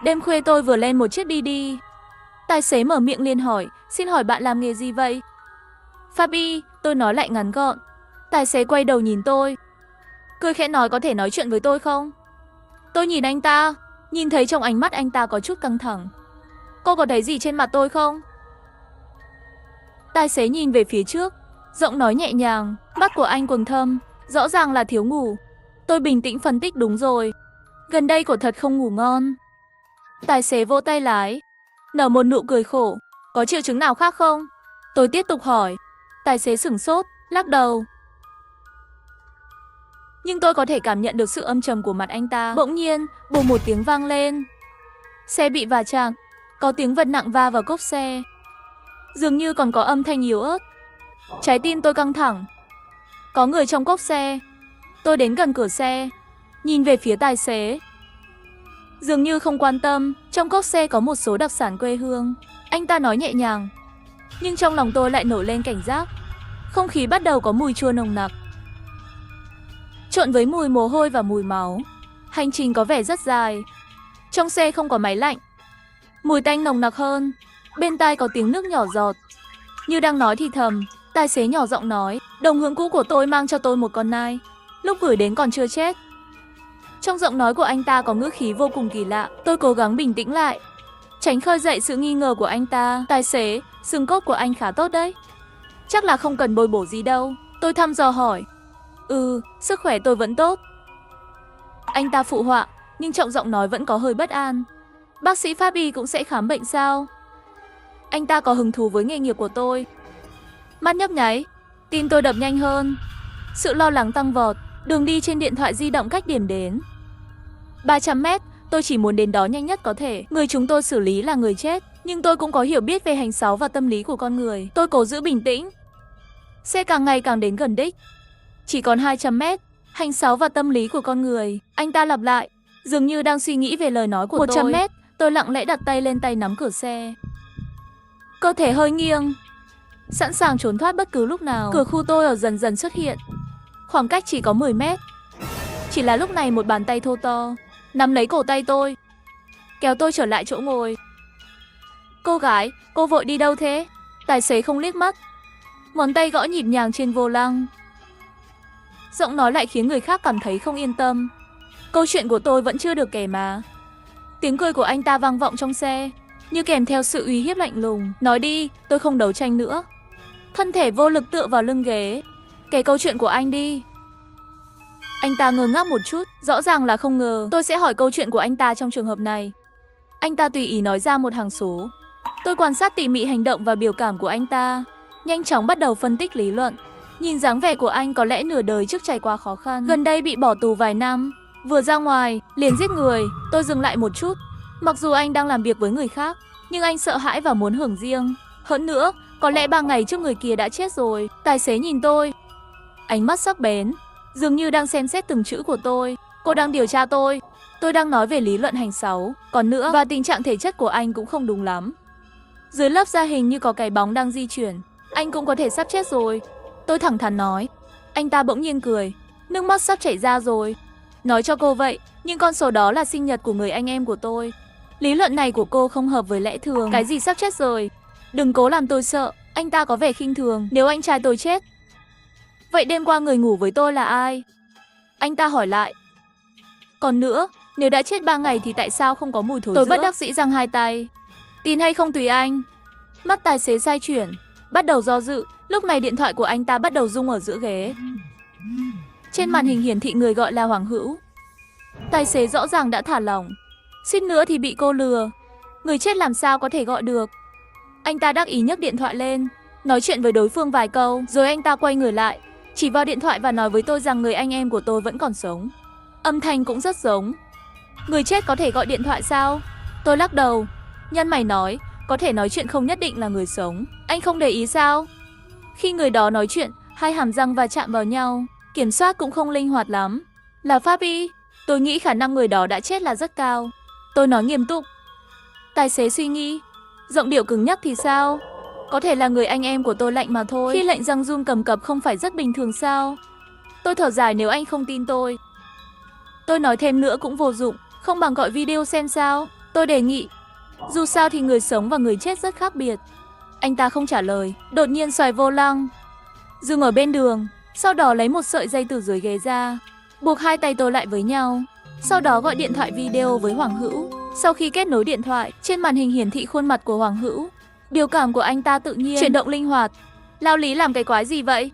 Đêm khuya tôi vừa lên một chiếc Didi. Tài xế mở miệng liền hỏi, xin hỏi bạn làm nghề gì vậy? Fabi, tôi nói lại ngắn gọn. Tài xế quay đầu nhìn tôi, cười khẽ nói có thể nói chuyện với tôi không? Tôi nhìn anh ta, nhìn thấy trong ánh mắt anh ta có chút căng thẳng. Cô có thấy gì trên mặt tôi không? Tài xế nhìn về phía trước, giọng nói nhẹ nhàng, mắt của anh quầng thâm, rõ ràng là thiếu ngủ. Tôi bình tĩnh phân tích đúng rồi, gần đây cô thật không ngủ ngon. Tài xế vỗ tay lái, nở một nụ cười khổ, có triệu chứng nào khác không? Tôi tiếp tục hỏi, tài xế sửng sốt, lắc đầu. Nhưng tôi có thể cảm nhận được sự âm trầm của mặt anh ta. Bỗng nhiên, bùm một tiếng vang lên. Xe bị va chạm, có tiếng vật nặng va vào cốp xe. Dường như còn có âm thanh yếu ớt. Trái tim tôi căng thẳng. Có người trong cốp xe. Tôi đến gần cửa xe, nhìn về phía tài xế. Dường như không quan tâm, trong cốp xe có một số đặc sản quê hương. Anh ta nói nhẹ nhàng. Nhưng trong lòng tôi lại nổi lên cảnh giác. Không khí bắt đầu có mùi chua nồng nặc, trộn với mùi mồ hôi và mùi máu. Hành trình có vẻ rất dài. Trong xe không có máy lạnh, mùi tanh nồng nặc hơn. Bên tai có tiếng nước nhỏ giọt, như đang nói thì thầm. Tài xế nhỏ giọng nói, đồng hướng cũ của tôi mang cho tôi một con nai, lúc gửi đến còn chưa chết. Trong giọng nói của anh ta có ngữ khí vô cùng kỳ lạ. Tôi cố gắng bình tĩnh lại, tránh khơi dậy sự nghi ngờ của anh ta. Tài xế, xương cốt của anh khá tốt đấy. Chắc là không cần bồi bổ gì đâu. Tôi thăm dò hỏi. Sức khỏe tôi vẫn tốt. Anh ta phụ họa, nhưng trong giọng nói vẫn có hơi bất an. Bác sĩ Fabi cũng sẽ khám bệnh sao? Anh ta có hứng thú với nghề nghiệp của tôi. Mắt nhấp nháy, tim tôi đập nhanh hơn. Sự lo lắng tăng vọt. Đường đi trên điện thoại di động cách điểm đến 300 mét, tôi chỉ muốn đến đó nhanh nhất có thể. Người chúng tôi xử lý là người chết, nhưng tôi cũng có hiểu biết về hành sáu và tâm lý của con người. Tôi cố giữ bình tĩnh. Xe càng ngày càng đến gần đích. Chỉ còn 200 mét, hành sáu và tâm lý của con người. Anh ta lặp lại, dường như đang suy nghĩ về lời nói của tôi. 100 mét, tôi lặng lẽ đặt tay lên tay nắm cửa xe. Cơ thể hơi nghiêng, sẵn sàng trốn thoát bất cứ lúc nào. Cửa khu tôi ở dần dần xuất hiện. Khoảng cách chỉ có 10 mét. Chỉ là lúc này một bàn tay thô to nắm lấy cổ tay tôi, kéo tôi trở lại chỗ ngồi. Cô gái, cô vội đi đâu thế? Tài xế không liếc mắt, ngón tay gõ nhịp nhàng trên vô lăng. Giọng nói lại khiến người khác cảm thấy không yên tâm. Câu chuyện của tôi vẫn chưa được kể mà. Tiếng cười của anh ta vang vọng trong xe, như kèm theo sự uy hiếp lạnh lùng. Nói đi, tôi không đấu tranh nữa. Thân thể vô lực tựa vào lưng ghế. Kể câu chuyện của anh đi. Anh ta ngơ ngác một chút, rõ ràng là không ngờ tôi sẽ hỏi câu chuyện của anh ta trong trường hợp này. Anh ta tùy ý nói ra một hàng số. Tôi quan sát tỉ mỉ hành động và biểu cảm của anh ta, nhanh chóng bắt đầu phân tích lý luận. Nhìn dáng vẻ của anh có lẽ nửa đời trước trải qua khó khăn, gần đây bị bỏ tù vài năm, vừa ra ngoài liền giết người. Tôi dừng lại một chút. Mặc dù anh đang làm việc với người khác, nhưng anh sợ hãi và muốn hưởng riêng. Hơn nữa, có lẽ 3 ngày trước người kia đã chết rồi. Tài xế nhìn tôi, ánh mắt sắc bén, dường như đang xem xét từng chữ của tôi. Cô đang điều tra tôi. Tôi đang nói về lý luận hành sáu. Còn nữa, và tình trạng thể chất của anh cũng không đúng lắm. Dưới lớp da hình như có cái bóng đang di chuyển. Anh cũng có thể sắp chết rồi. Tôi thẳng thắn nói. Anh ta bỗng nhiên cười, nước mắt sắp chảy ra rồi. Nói cho cô vậy, nhưng con số đó là sinh nhật của người anh em của tôi. Lý luận này của cô không hợp với lẽ thường. Cái gì sắp chết rồi? Đừng cố làm tôi sợ. Anh ta có vẻ khinh thường. Nếu anh trai tôi chết, vậy đêm qua người ngủ với tôi là ai? Anh ta hỏi lại. Còn nữa, nếu đã chết 3 ngày thì tại sao không có mùi thối rữa? Tôi bất đắc dĩ giang hai tay. Tin hay không tùy anh. Mắt tài xế xoay chuyển, bắt đầu do dự. Lúc này điện thoại của anh ta bắt đầu rung ở giữa ghế. Trên màn hình hiển thị người gọi là Hoàng Hữu. Tài xế rõ ràng đã thả lỏng. Suýt nữa thì bị cô lừa. Người chết làm sao có thể gọi được. Anh ta đắc ý nhấc điện thoại lên, nói chuyện với đối phương vài câu, rồi anh ta quay người lại, chỉ vào điện thoại và nói với tôi rằng người anh em của tôi vẫn còn sống. Âm thanh cũng rất giống. Người chết có thể gọi điện thoại sao? Tôi lắc đầu. Nhăn mày nói, có thể nói chuyện không nhất định là người sống. Anh không để ý sao? Khi người đó nói chuyện, hai hàm răng va chạm vào nhau, kiểm soát cũng không linh hoạt lắm. Là Fabi, tôi nghĩ khả năng người đó đã chết là rất cao. Tôi nói nghiêm túc. Tài xế suy nghĩ, giọng điệu cứng nhắc thì sao? Có thể là người anh em của tôi lạnh mà thôi. Khi lạnh răng run cầm cập không phải rất bình thường sao? Tôi thở dài nếu anh không tin tôi. Tôi nói thêm nữa cũng vô dụng, không bằng gọi video xem sao. Tôi đề nghị. Dù sao thì người sống và người chết rất khác biệt. Anh ta không trả lời, đột nhiên xoay vô lăng, dừng ở bên đường, sau đó lấy một sợi dây từ dưới ghế ra, buộc hai tay tôi lại với nhau. Sau đó gọi điện thoại video với Hoàng Hữu. Sau khi kết nối điện thoại, trên màn hình hiển thị khuôn mặt của Hoàng Hữu. Biểu cảm của anh ta tự nhiên, chuyển động linh hoạt. Lao Lý làm cái quái gì vậy?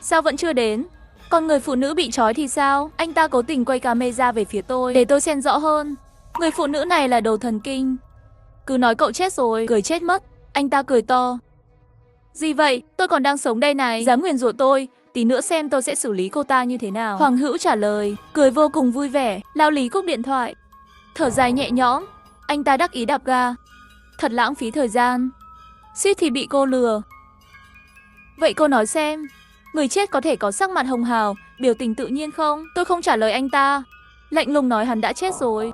Sao vẫn chưa đến? Còn người phụ nữ bị trói thì sao? Anh ta cố tình quay camera về phía tôi để tôi xem rõ hơn. Người phụ nữ này là đồ thần kinh. Cứ nói cậu chết rồi, cười chết mất. Anh ta cười to. Gì vậy? Tôi còn đang sống đây này. Dám nguyền rủa tôi, tí nữa xem tôi sẽ xử lý cô ta như thế nào. Hoàng Hữu trả lời, cười vô cùng vui vẻ. Lao Lý cúp điện thoại, thở dài nhẹ nhõm. Anh ta đắc ý đạp ga. Thật lãng phí thời gian. Suýt thì bị cô lừa. Vậy cô nói xem, người chết có thể có sắc mặt hồng hào, biểu tình tự nhiên không? Tôi không trả lời anh ta. Lạnh lùng nói hắn đã chết rồi.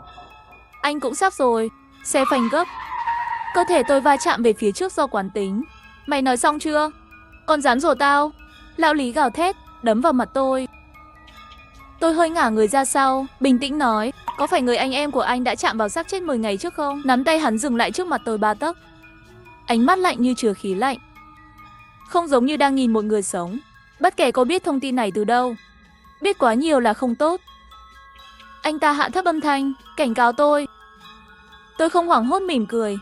Anh cũng sắp rồi. Xe phanh gấp. Cơ thể tôi va chạm về phía trước do quán tính. Mày nói xong chưa? Con rắn rủa tao. Lão Lý gào thét, đấm vào mặt tôi. Tôi hơi ngả người ra sau, bình tĩnh nói, có phải người anh em của anh đã chạm vào xác chết 10 ngày trước không? Nắm tay hắn dừng lại trước mặt tôi 3 tấc. Ánh mắt lạnh như chứa khí lạnh. Không giống như đang nhìn một người sống. Bất kể cô biết thông tin này từ đâu, biết quá nhiều là không tốt. Anh ta hạ thấp âm thanh, cảnh cáo tôi. Tôi không hoảng hốt mỉm cười.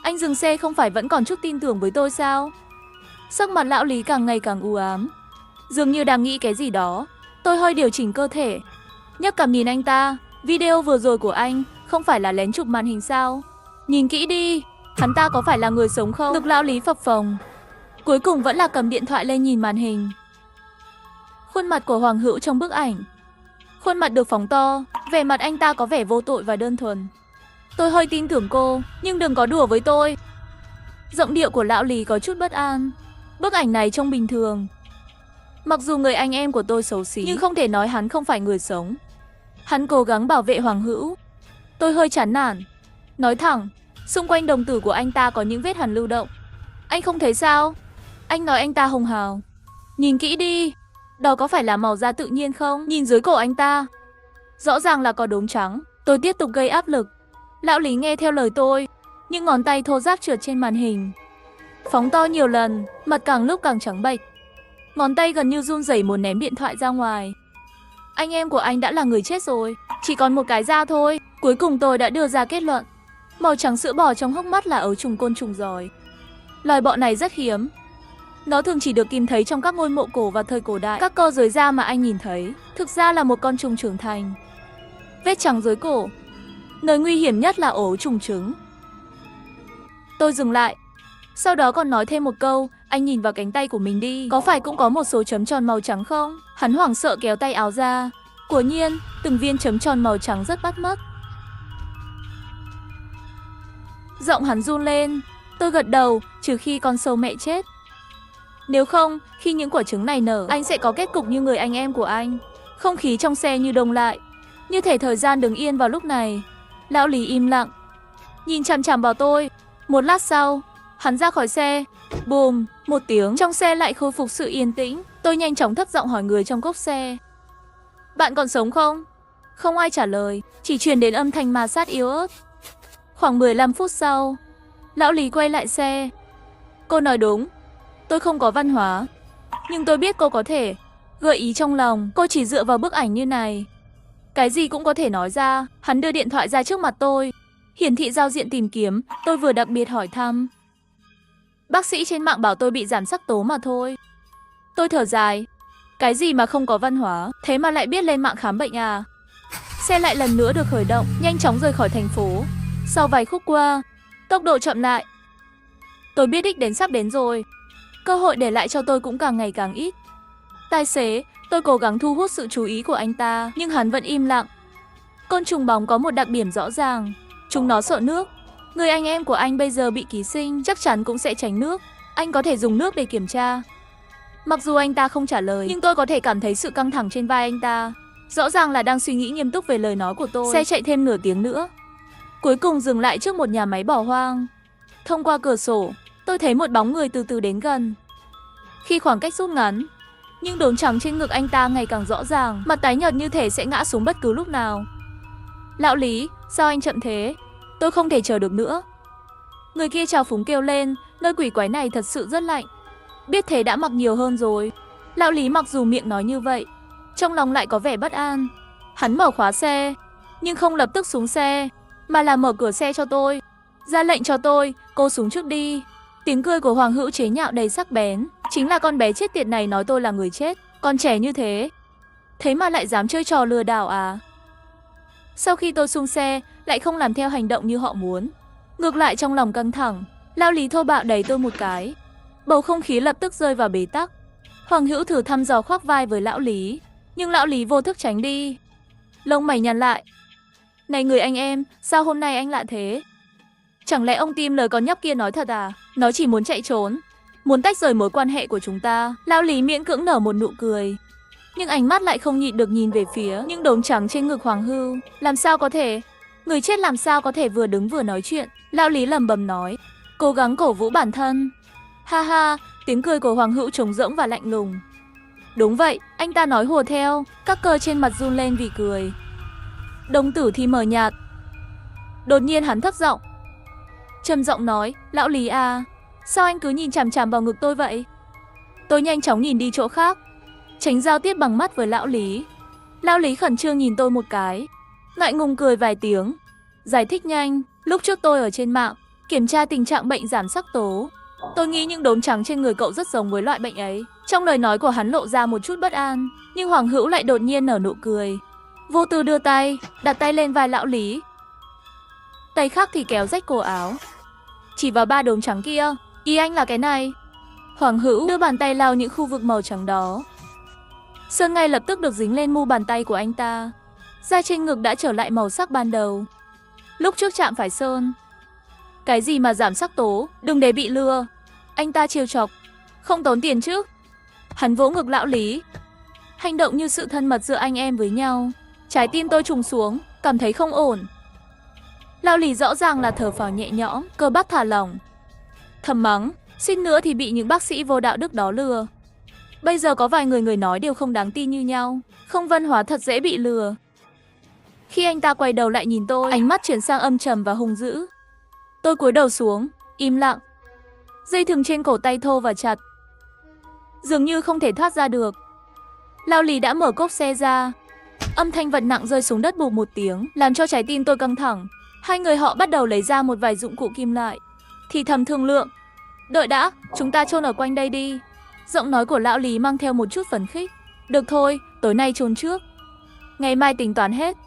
Anh dừng xe không phải vẫn còn chút tin tưởng với tôi sao? Sắc mặt lão Lý càng ngày càng u ám, dường như đang nghĩ cái gì đó. Tôi hơi điều chỉnh cơ thể, nhấc cằm nhìn anh ta. Video vừa rồi của anh không phải là lén chụp màn hình sao? Nhìn kỹ đi, hắn ta có phải là người sống không? Ngực lão Lý phập phồng. Cuối cùng vẫn là cầm điện thoại lên nhìn màn hình. Khuôn mặt của Hoàng Hữu trong bức ảnh, khuôn mặt được phóng to, vẻ mặt anh ta có vẻ vô tội và đơn thuần. Tôi hơi tin tưởng cô, nhưng đừng có đùa với tôi. Giọng điệu của lão Lý có chút bất an. Bức ảnh này trông bình thường. Mặc dù người anh em của tôi xấu xí, nhưng không thể nói hắn không phải người sống. Hắn cố gắng bảo vệ Hoàng Hữu. Tôi hơi chán nản. Nói thẳng, xung quanh đồng tử của anh ta có những vết hằn lưu động. Anh không thấy sao? Anh nói anh ta hồng hào. Nhìn kỹ đi, đó có phải là màu da tự nhiên không? Nhìn dưới cổ anh ta, rõ ràng là có đốm trắng. Tôi tiếp tục gây áp lực. Lão Lý nghe theo lời tôi, nhưng ngón tay thô ráp trượt trên màn hình. Phóng to nhiều lần, mặt càng lúc càng trắng bệch. Ngón tay gần như run rẩy muốn ném điện thoại ra ngoài. Anh em của anh đã là người chết rồi, chỉ còn một cái da thôi. Cuối cùng tôi đã đưa ra kết luận. Màu trắng sữa bò trong hốc mắt là ấu trùng côn trùng giỏi. Loài bọ này rất hiếm. Nó thường chỉ được tìm thấy trong các ngôi mộ cổ và thời cổ đại. Các cơ dưới da mà anh nhìn thấy thực ra là một con trùng trưởng thành. Vết trắng dưới cổ. Nơi nguy hiểm nhất là ổ trùng trứng. Tôi dừng lại, sau đó còn nói thêm một câu. Anh nhìn vào cánh tay của mình đi, có phải cũng có một số chấm tròn màu trắng không? Hắn hoảng sợ kéo tay áo ra. Quả nhiên, từng viên chấm tròn màu trắng rất bắt mắt. Giọng hắn run lên. Tôi gật đầu, trừ khi con sâu mẹ chết. Nếu không, khi những quả trứng này nở, anh sẽ có kết cục như người anh em của anh. Không khí trong xe như đông lại, như thể thời gian đứng yên vào lúc này. Lão Lý im lặng, nhìn chằm chằm vào tôi. Một lát sau, hắn ra khỏi xe. Bùm, một tiếng, trong xe lại khôi phục sự yên tĩnh. Tôi nhanh chóng thấp giọng hỏi người trong cốp xe. Bạn còn sống không? Không ai trả lời, chỉ truyền đến âm thanh ma sát yếu ớt. Khoảng 15 phút sau, lão Lý quay lại xe. Cô nói đúng, tôi không có văn hóa, nhưng tôi biết cô có thể. Gợi ý trong lòng, cô chỉ dựa vào bức ảnh như này, cái gì cũng có thể nói ra. Hắn đưa điện thoại ra trước mặt tôi, hiển thị giao diện tìm kiếm. Tôi vừa đặc biệt hỏi thăm. Bác sĩ trên mạng bảo tôi bị giảm sắc tố mà thôi. Tôi thở dài. Cái gì mà không có văn hóa, thế mà lại biết lên mạng khám bệnh à? Xe lại lần nữa được khởi động, nhanh chóng rời khỏi thành phố. Sau vài khúc qua, tốc độ chậm lại. Tôi biết đích đến sắp đến rồi. Cơ hội để lại cho tôi cũng càng ngày càng ít. Tài xế, tôi cố gắng thu hút sự chú ý của anh ta, nhưng hắn vẫn im lặng. Côn trùng bóng có một đặc điểm rõ ràng, chúng nó sợ nước. Người anh em của anh bây giờ bị ký sinh, chắc chắn cũng sẽ tránh nước. Anh có thể dùng nước để kiểm tra. Mặc dù anh ta không trả lời, nhưng tôi có thể cảm thấy sự căng thẳng trên vai anh ta. Rõ ràng là đang suy nghĩ nghiêm túc về lời nói của tôi. Xe chạy thêm nửa tiếng nữa, cuối cùng dừng lại trước một nhà máy bỏ hoang. Thông qua cửa sổ, tôi thấy một bóng người từ từ đến gần. Khi khoảng cách rút ngắn, nhưng đốm trắng trên ngực anh ta ngày càng rõ ràng, mặt tái nhợt như thể sẽ ngã xuống bất cứ lúc nào. Lão Lý, sao anh chậm thế? Tôi không thể chờ được nữa. Người kia trào phúng kêu lên, nơi quỷ quái này thật sự rất lạnh. Biết thế đã mặc nhiều hơn rồi. Lão Lý mặc dù miệng nói như vậy, trong lòng lại có vẻ bất an. Hắn mở khóa xe, nhưng không lập tức xuống xe, mà là mở cửa xe cho tôi, ra lệnh cho tôi, cô xuống trước đi. Tiếng cười của Hoàng Hữu chế nhạo đầy sắc bén. Chính là con bé chết tiệt này nói tôi là người chết. Còn trẻ như thế, thế mà lại dám chơi trò lừa đảo à? Sau khi tôi xuống xe, lại không làm theo hành động như họ muốn. Ngược lại trong lòng căng thẳng, Lão Lý thô bạo đẩy tôi một cái. Bầu không khí lập tức rơi vào bế tắc. Hoàng Hữu thử thăm dò khoác vai với Lão Lý, nhưng Lão Lý vô thức tránh đi. Lông mày nhăn lại. Này người anh em, sao hôm nay anh lạ thế? Chẳng lẽ ông tin lời con nhóc kia nói thật à? Nó chỉ muốn chạy trốn, muốn tách rời mối quan hệ của chúng ta. Lão Lý miễn cưỡng nở một nụ cười, nhưng ánh mắt lại không nhịn được nhìn về phía những đốm trắng trên ngực Hoàng Hưu. Làm sao có thể? Người chết làm sao có thể vừa đứng vừa nói chuyện? Lão Lý lẩm bẩm nói, cố gắng cổ vũ bản thân. Ha ha, tiếng cười của Hoàng Hữu trống rỗng và lạnh lùng. Đúng vậy, anh ta nói hùa theo, các cơ trên mặt run lên vì cười. Đồng tử thì mờ nhạt. Đột nhiên hắn thấp giọng, trầm giọng nói, Lão Lý à, sao anh cứ nhìn chằm chằm vào ngực tôi vậy? Tôi nhanh chóng nhìn đi chỗ khác, tránh giao tiếp bằng mắt với Lão Lý. Lão Lý khẩn trương nhìn tôi một cái, ngại ngùng cười vài tiếng, giải thích nhanh. Lúc trước tôi ở trên mạng kiểm tra tình trạng bệnh giảm sắc tố. Tôi nghĩ những đốm trắng trên người cậu rất giống với loại bệnh ấy. Trong lời nói của hắn lộ ra một chút bất an, nhưng Hoàng Hữu lại đột nhiên nở nụ cười, vô tư đưa tay, đặt tay lên vai Lão Lý. Tay khác thì kéo rách cổ áo, chỉ vào 3 đốm trắng kia. Ý anh là cái này. Hoàng Hữu đưa bàn tay lau những khu vực màu trắng đó. Sơn ngay lập tức được dính lên mu bàn tay của anh ta. Da trên ngực đã trở lại màu sắc ban đầu. Lúc trước chạm phải sơn. Cái gì mà giảm sắc tố, đừng để bị lừa. Anh ta trêu chọc, không tốn tiền chứ? Hắn vỗ ngực Lão Lý. Hành động như sự thân mật giữa anh em với nhau. Trái tim tôi trùng xuống, cảm thấy không ổn. Lão Lý rõ ràng là thở phào nhẹ nhõm, cơ bắp thả lỏng. Thầm mắng, suýt nữa thì bị những bác sĩ vô đạo đức đó lừa. Bây giờ có vài người nói đều không đáng tin như nhau. Không văn hóa thật dễ bị lừa. Khi anh ta quay đầu lại nhìn tôi, ánh mắt chuyển sang âm trầm và hung dữ. Tôi cúi đầu xuống, im lặng. Dây thừng trên cổ tay thô và chặt, dường như không thể thoát ra được. Lão Lý đã mở cốp xe ra. Âm thanh vật nặng rơi xuống đất bụp một tiếng, làm cho trái tim tôi căng thẳng. Hai người họ bắt đầu lấy ra một vài dụng cụ kim loại, thì thầm thương lượng. Đợi đã, chúng ta chôn ở quanh đây đi. Giọng nói của Lão Lý mang theo một chút phấn khích. Được thôi, tối nay chôn trước, ngày mai tính toán hết.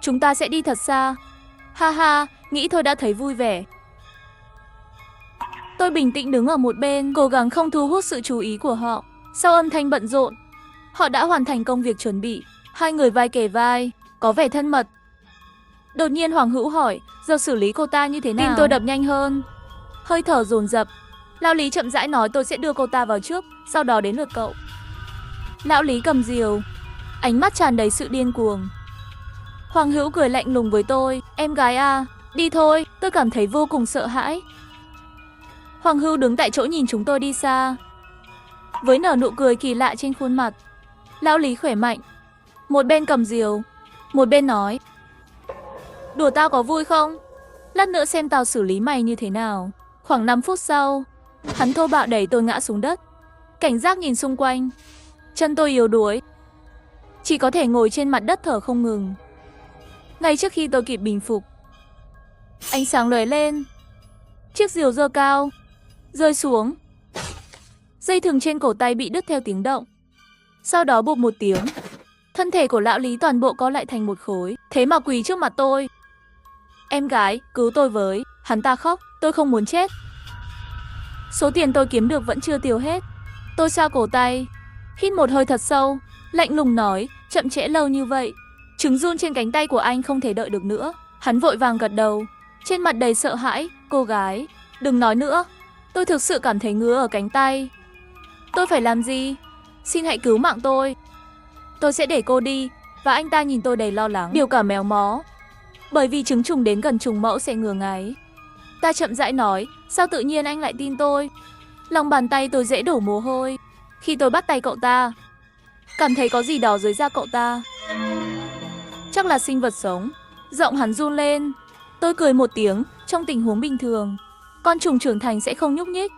Chúng ta sẽ đi thật xa. Ha ha, nghĩ thôi đã thấy vui vẻ. Tôi bình tĩnh đứng ở một bên, cố gắng không thu hút sự chú ý của họ. Sau âm thanh bận rộn, họ đã hoàn thành công việc chuẩn bị. Hai người vai kề vai, có vẻ thân mật. Đột nhiên Hoàng Hữu hỏi, giờ xử lý cô ta như thế nào? Tim tôi đập nhanh hơn, hơi thở dồn dập. Lão Lý chậm rãi nói, tôi sẽ đưa cô ta vào trước, sau đó đến lượt cậu. Lão Lý cầm rìu, ánh mắt tràn đầy sự điên cuồng. Hoàng Hữu cười lạnh lùng với tôi, em gái à, đi thôi. Tôi cảm thấy vô cùng sợ hãi. Hoàng Hữu đứng tại chỗ nhìn chúng tôi đi xa, với nở nụ cười kỳ lạ trên khuôn mặt. Lão Lý khỏe mạnh, một bên cầm rìu, một bên nói, đùa tao có vui không? Lát nữa xem tao xử lý mày như thế nào. Khoảng 5 phút sau, hắn thô bạo đẩy tôi ngã xuống đất. Cảnh giác nhìn xung quanh, chân tôi yếu đuối, chỉ có thể ngồi trên mặt đất thở không ngừng. Ngay trước khi tôi kịp bình phục, ánh sáng lóe lên, chiếc rìu giơ cao, rơi xuống. Dây thừng trên cổ tay bị đứt theo tiếng động. Sau đó bụp một tiếng, thân thể của Lão Lý toàn bộ co lại thành một khối, thế mà quỳ trước mặt tôi. Em gái, cứu tôi với. Hắn ta khóc, tôi không muốn chết. Số tiền tôi kiếm được vẫn chưa tiêu hết. Tôi xoa cổ tay, hít một hơi thật sâu, lạnh lùng nói, chậm trễ lâu như vậy, trứng run trên cánh tay của anh không thể đợi được nữa. Hắn vội vàng gật đầu, trên mặt đầy sợ hãi. Cô gái, đừng nói nữa, tôi thực sự cảm thấy ngứa ở cánh tay. Tôi phải làm gì? Xin hãy cứu mạng tôi. Tôi sẽ để cô đi. Và anh ta nhìn tôi đầy lo lắng, biểu cảm méo mó, bởi vì trứng trùng đến gần trùng mẫu sẽ ngừa ngáy. Ta chậm rãi nói, sao tự nhiên anh lại tin tôi? Lòng bàn tay tôi dễ đổ mồ hôi khi tôi bắt tay cậu ta, cảm thấy có gì đó dưới da cậu ta, chắc là sinh vật sống. Giọng hắn run lên, Tôi cười một tiếng, trong tình huống bình thường, con trùng trưởng thành sẽ không nhúc nhích.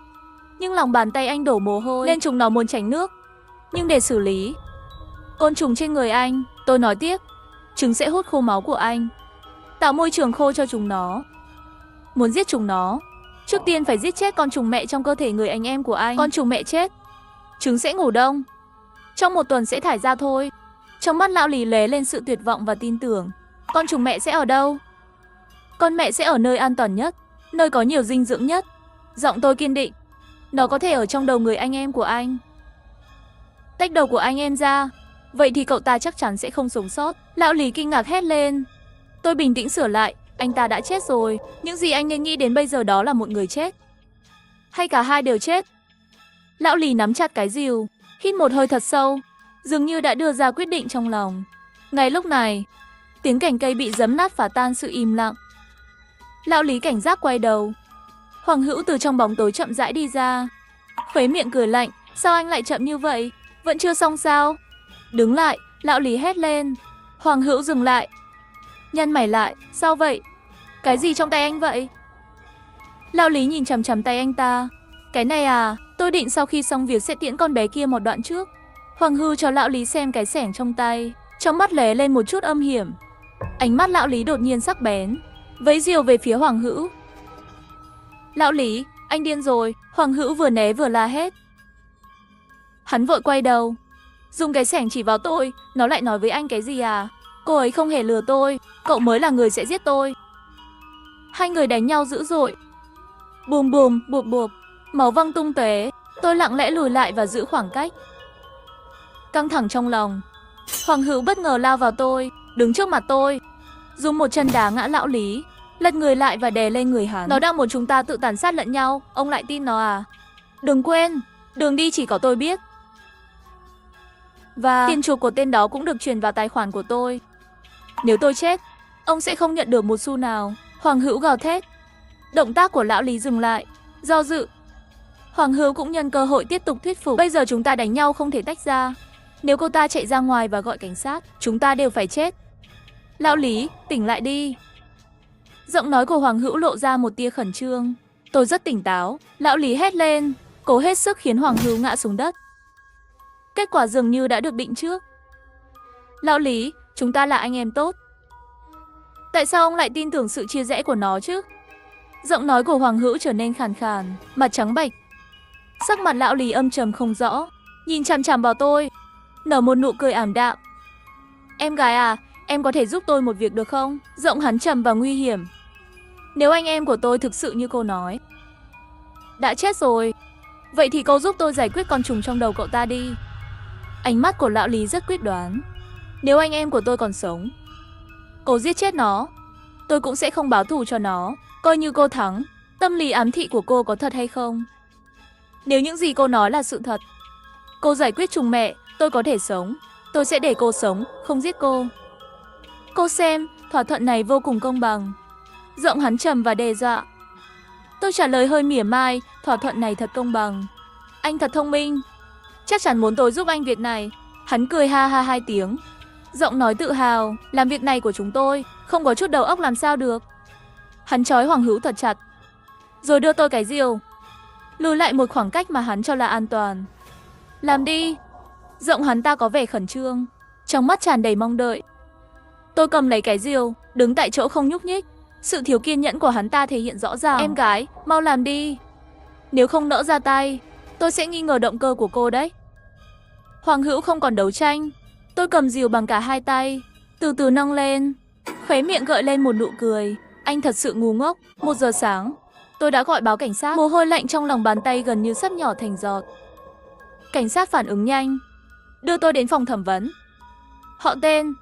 Nhưng lòng bàn tay anh đổ mồ hôi nên chúng nó muốn tránh nước. Nhưng để xử lý côn trùng trên người anh, tôi nói tiếp, trứng sẽ hút khô máu của anh, tạo môi trường khô cho chúng nó. Muốn giết chúng nó, trước tiên phải giết chết con trùng mẹ trong cơ thể người anh em của anh. Con trùng mẹ chết, trứng sẽ ngủ đông, trong 1 tuần sẽ thải ra thôi. Trong mắt lão Lý lóe lên sự tuyệt vọng và tin tưởng. Con trùng mẹ sẽ ở đâu? Con mẹ sẽ ở nơi an toàn nhất, nơi có nhiều dinh dưỡng nhất. Giọng tôi kiên định. Nó có thể ở trong đầu người anh em của anh. Tách đầu của anh em ra, vậy thì cậu ta chắc chắn sẽ không sống sót. Lão Lý kinh ngạc hét lên. Tôi bình tĩnh sửa lại, anh ta đã chết rồi. Những gì anh nên nghĩ đến bây giờ đó là một người chết, hay cả hai đều chết. Lão Lý nắm chặt cái rìu, hít một hơi thật sâu, dường như đã đưa ra quyết định trong lòng. Ngay lúc này, tiếng cành cây bị giấm nát phá tan sự im lặng. Lão Lý cảnh giác quay đầu. Hoàng Hữu từ trong bóng tối chậm rãi đi ra, khuấy miệng cười lạnh. Sao anh lại chậm như vậy? Vẫn chưa xong sao? Đứng lại, lão Lý hét lên. Hoàng Hữu dừng lại, nhăn mày lại. Sao vậy? Cái gì trong tay anh vậy? Lão Lý nhìn chằm chằm tay anh ta. Cái này à, tôi định sau khi xong việc sẽ tiễn con bé kia một đoạn trước. Hoàng Hữu cho lão Lý xem cái xẻng trong tay, trong mắt lóe lên một chút âm hiểm. Ánh mắt lão Lý đột nhiên sắc bén, vẫy rìu về phía Hoàng Hữu. Lão Lý, anh điên rồi. Hoàng Hữu vừa né vừa la hét. Hắn vội quay đầu, dùng cái xẻng chỉ vào tôi. Nó lại nói với anh cái gì à? Cô ấy không hề lừa tôi, cậu mới là người sẽ giết tôi. Hai người đánh nhau dữ dội. Bùm bùm, bụp bụp, máu văng tung tóe. Tôi lặng lẽ lùi lại và giữ khoảng cách, căng thẳng trong lòng. Hoàng Hữu bất ngờ lao vào tôi, đứng trước mặt tôi, dùng một chân đá ngã lão Lý, lật người lại và đè lên người hắn. Nó đang muốn chúng ta tự tàn sát lẫn nhau, ông lại tin nó à? Đừng quên, đường đi chỉ có tôi biết. Và tiền chuộc của tên đó cũng được chuyển vào tài khoản của tôi. Nếu tôi chết, ông sẽ không nhận được một xu nào. Hoàng Hữu gào thét. Động tác của lão Lý dừng lại, do dự. Hoàng Hữu cũng nhân cơ hội tiếp tục thuyết phục. Bây giờ chúng ta đánh nhau không thể tách ra. Nếu cô ta chạy ra ngoài và gọi cảnh sát, chúng ta đều phải chết. Lão Lý, tỉnh lại đi. Giọng nói của Hoàng Hữu lộ ra một tia khẩn trương. Tôi rất tỉnh táo. Lão Lý hét lên, cố hết sức khiến Hoàng Hữu ngã xuống đất. Kết quả dường như đã được định trước. Lão Lý, chúng ta là anh em tốt. Tại sao ông lại tin tưởng sự chia rẽ của nó chứ? Giọng nói của Hoàng Hữu trở nên khàn khàn, mặt trắng bệch. Sắc mặt lão Lý âm trầm không rõ, nhìn chằm chằm vào tôi, nở một nụ cười ảm đạm. Em gái à, em có thể giúp tôi một việc được không? Giọng hắn trầm và nguy hiểm. Nếu anh em của tôi thực sự như cô nói đã chết rồi, vậy thì cô giúp tôi giải quyết con trùng trong đầu cậu ta đi. Ánh mắt của lão Lý rất quyết đoán. Nếu anh em của tôi còn sống, cô giết chết nó, tôi cũng sẽ không báo thù cho nó. Coi như cô thắng. Tâm lý ám thị của cô có thật hay không? Nếu những gì cô nói là sự thật, cô giải quyết trùng mẹ, tôi có thể sống. Tôi sẽ để cô sống, không giết cô. Cô xem, thỏa thuận này vô cùng công bằng. Giọng hắn trầm và đe dọa. Tôi trả lời hơi mỉa mai, thỏa thuận này thật công bằng. Anh thật thông minh, chắc chắn muốn tôi giúp anh việc này. Hắn cười ha ha 2 tiếng, giọng nói tự hào. Làm việc này của chúng tôi, không có chút đầu óc làm sao được. Hắn trói Hoàng Hữu thật chặt, rồi đưa tôi cái rìu, lùi lại một khoảng cách mà hắn cho là an toàn. Làm đi. Giọng hắn ta có vẻ khẩn trương, trong mắt tràn đầy mong đợi. Tôi cầm lấy cái rìu, đứng tại chỗ không nhúc nhích. Sự thiếu kiên nhẫn của hắn ta thể hiện rõ ràng. Em gái, mau làm đi. Nếu không nỡ ra tay, tôi sẽ nghi ngờ động cơ của cô đấy. Hoàng Hữu không còn đấu tranh. Tôi cầm rìu bằng cả 2 tay, từ từ nâng lên, khóe miệng gợi lên một nụ cười. Anh thật sự ngu ngốc. 1 giờ sáng, tôi đã gọi báo cảnh sát. Mồ hôi lạnh trong lòng bàn tay gần như sắp nhỏ thành giọt. Cảnh sát phản ứng nhanh, đưa tôi đến phòng thẩm vấn. Họ tên.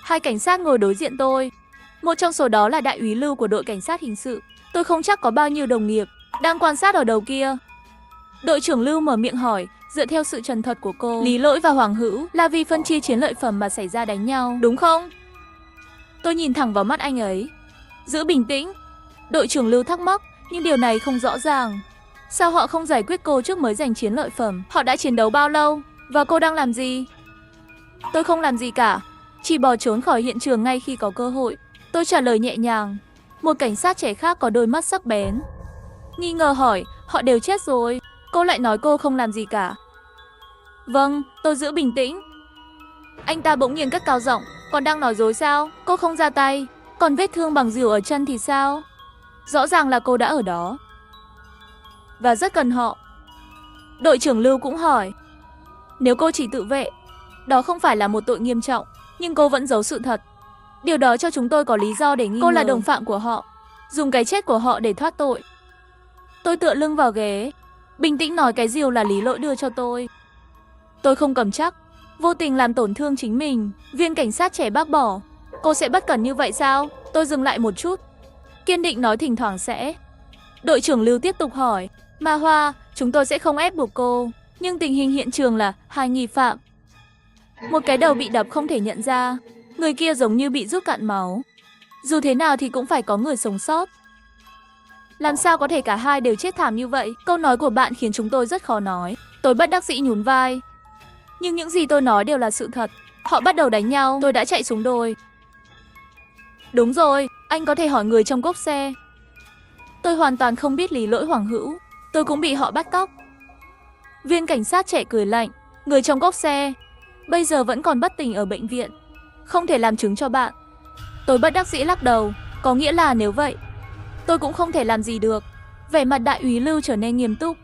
2 cảnh sát ngồi đối diện tôi. Một trong số đó là đại úy Lưu của đội cảnh sát hình sự. Tôi không chắc có bao nhiêu đồng nghiệp đang quan sát ở đầu kia. Đội trưởng Lưu mở miệng hỏi, dựa theo sự trần thuật của cô, Lý Lỗi và Hoàng Hữu là vì phân chia chiến lợi phẩm mà xảy ra đánh nhau, đúng không? Tôi nhìn thẳng vào mắt anh ấy. Giữ bình tĩnh. Đội trưởng Lưu thắc mắc, nhưng điều này không rõ ràng. Sao họ không giải quyết cô trước mới giành chiến lợi phẩm? Họ đã chiến đấu bao lâu? Và cô đang làm gì? Tôi không làm gì cả, chỉ bỏ trốn khỏi hiện trường ngay khi có cơ hội. Tôi trả lời nhẹ nhàng. Một cảnh sát trẻ khác có đôi mắt sắc bén, nghi ngờ hỏi, họ đều chết rồi. Cô lại nói cô không làm gì cả. Vâng, tôi giữ bình tĩnh. Anh ta bỗng nhiên cất cao giọng, còn đang nói dối sao? Cô không ra tay. Còn vết thương bằng rìu ở chân thì sao? Rõ ràng là cô đã ở đó và rất cần họ. Đội trưởng Lưu cũng hỏi, nếu cô chỉ tự vệ, đó không phải là một tội nghiêm trọng, nhưng cô vẫn giấu sự thật. Điều đó cho chúng tôi có lý do để nghi ngờ cô là đồng phạm của họ, dùng cái chết của họ để thoát tội. Tôi tựa lưng vào ghế, bình tĩnh nói cái rìu là Lý Lỗi đưa cho tôi. Tôi không cầm chắc, vô tình làm tổn thương chính mình. Viên cảnh sát trẻ bác bỏ. Cô sẽ bất cẩn như vậy sao? Tôi dừng lại một chút, kiên định nói thỉnh thoảng sẽ. Đội trưởng Lưu tiếp tục hỏi, Ma Hoa, chúng tôi sẽ không ép buộc cô, nhưng tình hình hiện trường là hai nghi phạm. Một cái đầu bị đập không thể nhận ra, người kia giống như bị rút cạn máu. Dù thế nào thì cũng phải có người sống sót. Làm sao có thể cả hai đều chết thảm như vậy? Câu nói của bạn khiến chúng tôi rất khó nói. Tôi bất đắc dĩ nhún vai. Nhưng những gì tôi nói đều là sự thật. Họ bắt đầu đánh nhau, tôi đã chạy xuống đồi. Đúng rồi, anh có thể hỏi người trong cốp xe. Tôi hoàn toàn không biết Lý Lỗi Hoàng Hữu. Tôi cũng bị họ bắt cóc. Viên cảnh sát trẻ cười lạnh. Người trong cốp xe bây giờ vẫn còn bất tỉnh ở bệnh viện, không thể làm chứng cho bạn. Tôi bất đắc dĩ lắc đầu. Có nghĩa là nếu vậy, tôi cũng không thể làm gì được. Vẻ mặt đại úy Lưu trở nên nghiêm túc.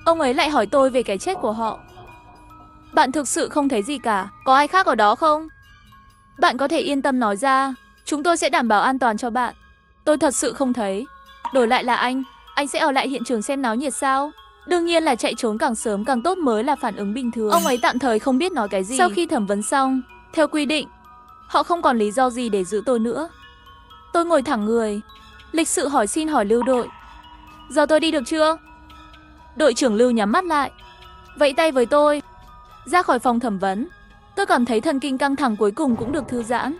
Ông ấy lại hỏi tôi về cái chết của họ. Bạn thực sự không thấy gì cả? Có ai khác ở đó không? Bạn có thể yên tâm nói ra, chúng tôi sẽ đảm bảo an toàn cho bạn. Tôi thật sự không thấy. Đổi lại là anh sẽ ở lại hiện trường xem náo nhiệt sao? Đương nhiên là chạy trốn càng sớm càng tốt mới là phản ứng bình thường. Ông ấy tạm thời không biết nói cái gì. Sau khi thẩm vấn xong, theo quy định, họ không còn lý do gì để giữ tôi nữa. Tôi ngồi thẳng người, lịch sự hỏi xin hỏi Lưu đội. Giờ tôi đi được chưa? Đội trưởng Lưu nhắm mắt lại, vẫy tay với tôi. Ra khỏi phòng thẩm vấn, tôi cảm thấy thần kinh căng thẳng cuối cùng cũng được thư giãn.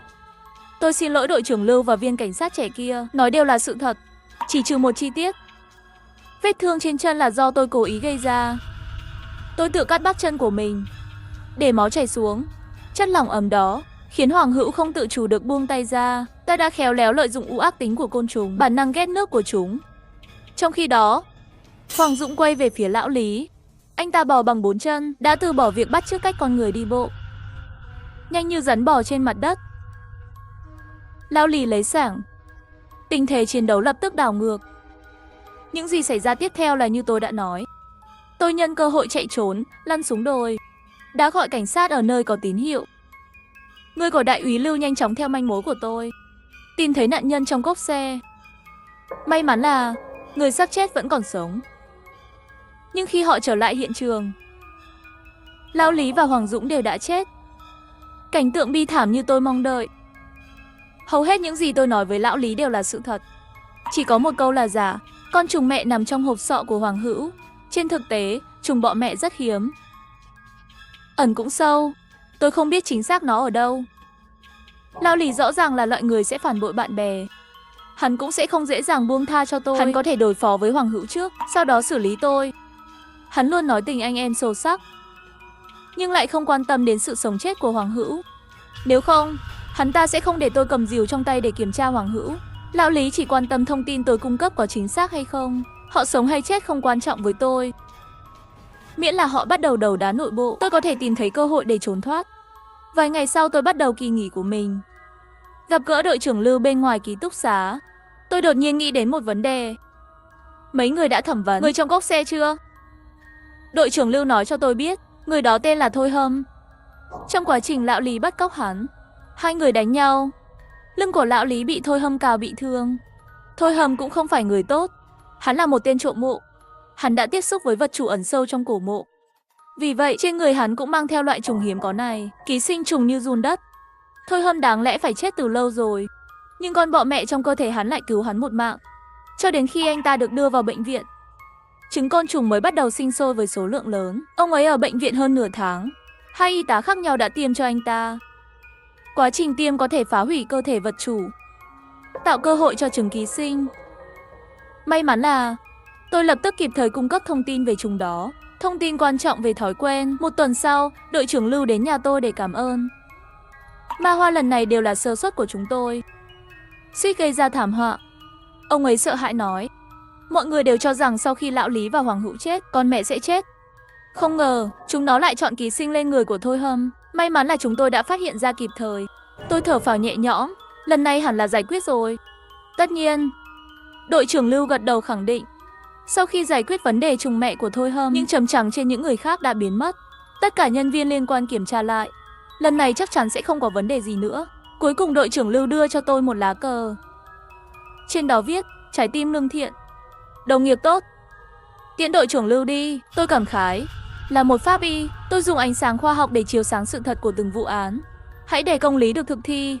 Tôi xin lỗi đội trưởng Lưu và viên cảnh sát trẻ kia, nói đều là sự thật, chỉ trừ một chi tiết. Vết thương trên chân là do tôi cố ý gây ra. Tôi tự cắt bắp chân của mình, để máu chảy xuống. Chất lỏng ấm đó khiến Hoàng Hữu không tự chủ được buông tay ra. Ta đã khéo léo lợi dụng u ác tính của côn trùng, bản năng ghét nước của chúng. Trong khi đó, Hoàng Dũng quay về phía lão Lý. Anh ta bò bằng 4 chân, đã từ bỏ việc bắt chước cách con người đi bộ, nhanh như rắn bò trên mặt đất. Lão Lý lấy sảng. Tình thế chiến đấu lập tức đảo ngược. Những gì xảy ra tiếp theo là như tôi đã nói. Tôi nhân cơ hội chạy trốn, lăn xuống đồi, đã gọi cảnh sát ở nơi có tín hiệu. Người của đại úy Lưu nhanh chóng theo manh mối của tôi, tìm thấy nạn nhân trong cốp xe. May mắn là người xác chết vẫn còn sống. Nhưng khi họ trở lại hiện trường, Lão Lý và Hoàng Dũng đều đã chết. Cảnh tượng bi thảm như tôi mong đợi. Hầu hết những gì tôi nói với Lão Lý đều là sự thật, chỉ có một câu là giả. Con trùng mẹ nằm trong hộp sọ của Hoàng Hữu. Trên thực tế, trùng bọ mẹ rất hiếm, ẩn cũng sâu. Tôi không biết chính xác nó ở đâu. Lão Lý rõ ràng là loại người sẽ phản bội bạn bè. Hắn cũng sẽ không dễ dàng buông tha cho tôi. Hắn có thể đối phó với Hoàng Hữu trước, sau đó xử lý tôi. Hắn luôn nói tình anh em sâu sắc, nhưng lại không quan tâm đến sự sống chết của Hoàng Hữu. Nếu không, hắn ta sẽ không để tôi cầm rìu trong tay để kiểm tra Hoàng Hữu. Lão Lý chỉ quan tâm thông tin tôi cung cấp có chính xác hay không. Họ sống hay chết không quan trọng với tôi, miễn là họ bắt đầu đấu đá nội bộ, tôi có thể tìm thấy cơ hội để trốn thoát. Vài ngày sau tôi bắt đầu kỳ nghỉ của mình. Gặp gỡ đội trưởng Lưu bên ngoài ký túc xá, tôi đột nhiên nghĩ đến một vấn đề. Mấy người đã thẩm vấn người trong cốp xe chưa? Đội trưởng Lưu nói cho tôi biết, người đó tên là Thôi Hâm. Trong quá trình Lão Lý bắt cóc hắn, hai người đánh nhau. Lưng của Lão Lý bị Thôi Hâm cào bị thương. Thôi Hâm cũng không phải người tốt, hắn là một tên trộm mộ. Hắn đã tiếp xúc với vật chủ ẩn sâu trong cổ mộ. Vì vậy, trên người hắn cũng mang theo loại trùng hiếm có này, ký sinh trùng như giun đất. Thôi Hâm đáng lẽ phải chết từ lâu rồi, nhưng con bọ mẹ trong cơ thể hắn lại cứu hắn một mạng. Cho đến khi anh ta được đưa vào bệnh viện, trứng côn trùng mới bắt đầu sinh sôi với số lượng lớn. Ông ấy ở bệnh viện hơn nửa tháng. Hai y tá khác nhau đã tiêm cho anh ta. Quá trình tiêm có thể phá hủy cơ thể vật chủ, tạo cơ hội cho trứng ký sinh. May mắn là tôi lập tức kịp thời cung cấp thông tin về trùng đó, thông tin quan trọng về thói quen. Một tuần sau, đội trưởng Lưu đến nhà tôi để cảm ơn. Ma Hoa lần này đều là sơ suất của chúng tôi. suýt gây ra thảm họa. Ông ấy sợ hãi nói. Mọi người đều cho rằng sau khi lão Lý và Hoàng Hữu chết, con mẹ sẽ chết. Không ngờ, chúng nó lại chọn ký sinh lên người của Thôi Hâm. May mắn là chúng tôi đã phát hiện ra kịp thời. Tôi thở phào nhẹ nhõm, lần này hẳn là giải quyết rồi. Tất nhiên. Đội trưởng Lưu gật đầu khẳng định. Sau khi giải quyết vấn đề trùng mẹ của Thôi Hâm, những chấm trắng trên những người khác đã biến mất. Tất cả nhân viên liên quan kiểm tra lại. Lần này chắc chắn sẽ không có vấn đề gì nữa. Cuối cùng đội trưởng Lưu đưa cho tôi một lá cờ. Trên đó viết, trái tim lương thiện. Đồng nghiệp tốt. Tiễn đội trưởng Lưu đi, tôi cảm khái. Là một pháp y, tôi dùng ánh sáng khoa học để chiếu sáng sự thật của từng vụ án. Hãy để công lý được thực thi,